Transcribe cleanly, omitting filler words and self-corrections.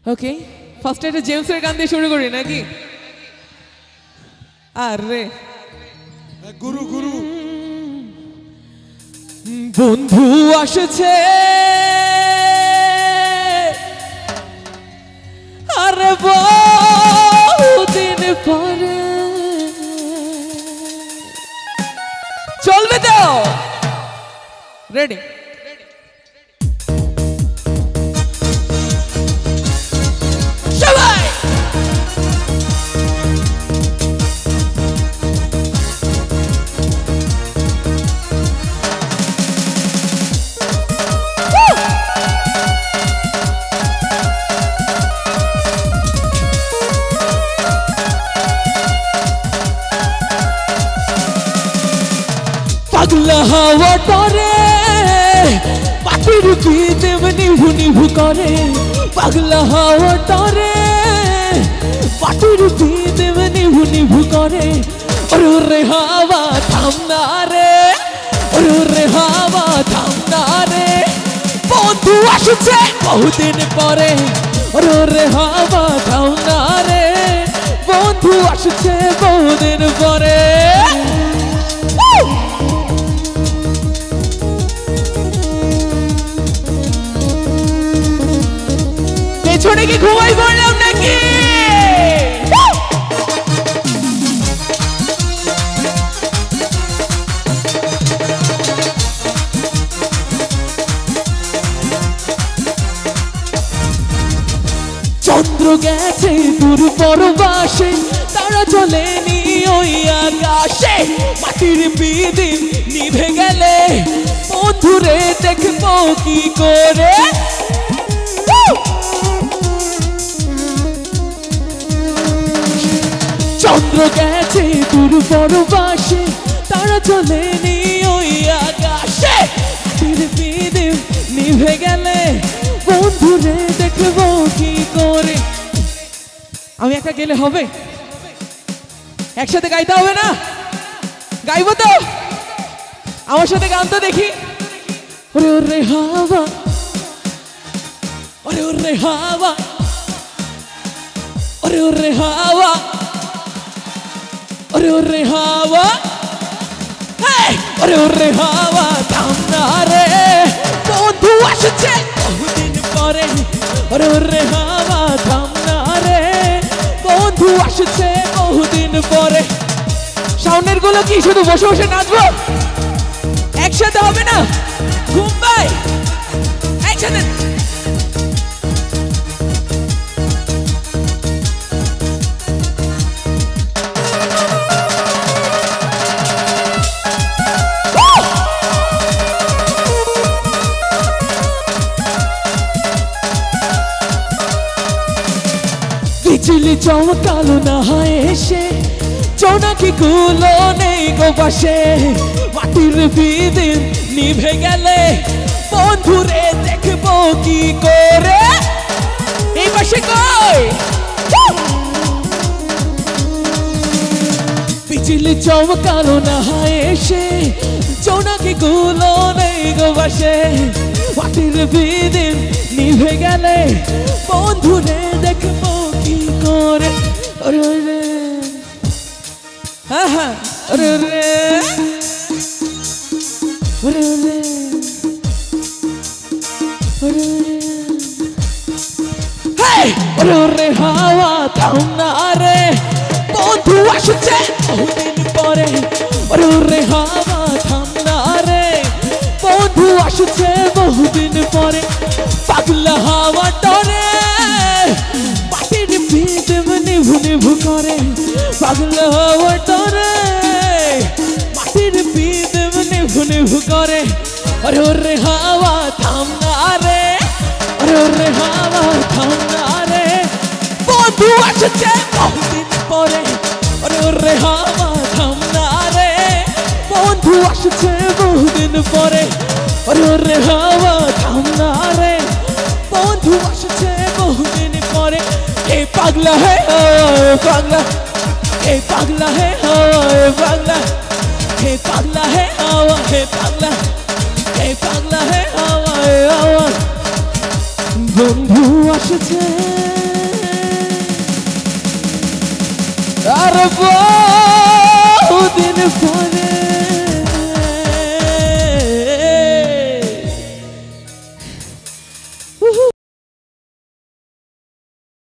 ওকে, first একটা জেমসের গান দিয়ে শুরু করি নাকি? আরে গুরু গুরু বন্ধু আসছে, আরে বহুদিন পরে চলবে তো? রেডি? সবাই পাগলা হাওয়া টরে মাটির পিদেব নিভু নিভু করে, পাগলা হাওয়া টরে মাটির পিদেব নিভু নিভু করে। ওরে ওরে হাওয়া থামনা রে, ওরে ওরে হাওয়া থামনা রে, বন্ধু আসছে বহুদিন পরে। ওরে ওরে হাওয়া থামনা রে, বন্ধু আসছে বহুদিন পরে। পেছনে কি ঘুমাই পড়লাম নাকি? চন্দ্র গেছে দূর পরবাসে, তারা চলেনি ওই আকাশে। মাটির পিদিম নিভে গেলে বন্ধুরে দেখবো কি করে? চন্দ্র গেছে দূর পরবাসে, তারা চলেনি ওই আকাশে। মাটির পিদিম নিভে গেলে বন্ধুরে দেখবো কি করে? আমি একা গেলে হবে? একসাথে গাইতে হবে না? গাইবো তো? আমার সাথে গান তো দেখি। ওরে ওরে হাওয়া, ওরে ওরে হাওয়া, ওরে ওরে হাওয়া, ওরে ওরে হাওয়া, ওরে ওরে হাওয়া থামনা রে, বন্ধু আসছে বহুদিন পরে। ওরে ওরে হাওয়া থামনা রে, বন্ধু আসছে বহুদিন পরে। সাউন্ডের গুলো কি শুধু বসে বসে নাচবো? একসাথে হবে না? ঘুম পাই একসাথে। বিজলি চমকালো না এসে, জোনাকি গুলো নেই গো পাশে। মাটির পিদিম নিভে গেলে বন্ধুরে দেখবো কি করে? এই পাশে কই? বিজলি চমকালো না এসে, জোনাকি গুলো নেই গো পাশে। মাটির পিদিম নিভে গেলে বন্ধুরে দেখবো কি করে? ওরে ওরে হ্যাঁ হ্যাঁ, ওরে ওরে ওরে ওরে ওরে ওরে ওরে হাওয়া থামনা রে, বন্ধু আসছে বহুদিন পরে। ওরে ওরে হাওয়া থামনা রে, বন্ধু আসছে বহুদিন পরে। পাগলা হাওয়া টরে মাটির পিদেব নিভু নিভু করে, পাগলা হাওয়া টরে মাটির পিদেব নিভু নিভু করে। ওরে ওরে হাওয়া থামনা রে, ওরে ওরে হাওয়া থামনা রে, বন্ধু আসছে বহুদিন পরে। ওরে ওরে হাওয়া থামনা রে, বন্ধু আসছে বহুদিন পরে। ওরে ওরে হাওয়া থামনা রে, বন্ধু আসছে বহুদিন পরে। এ পাগলা হে পাগলা, এ পাগলা হে পাগলা, হে পাগলা হে হাওয়া, হে পাগলা, হে পাগলা হে হাওয়া, হাওয়া। বন্ধু আসছে আর বহুদিন পরে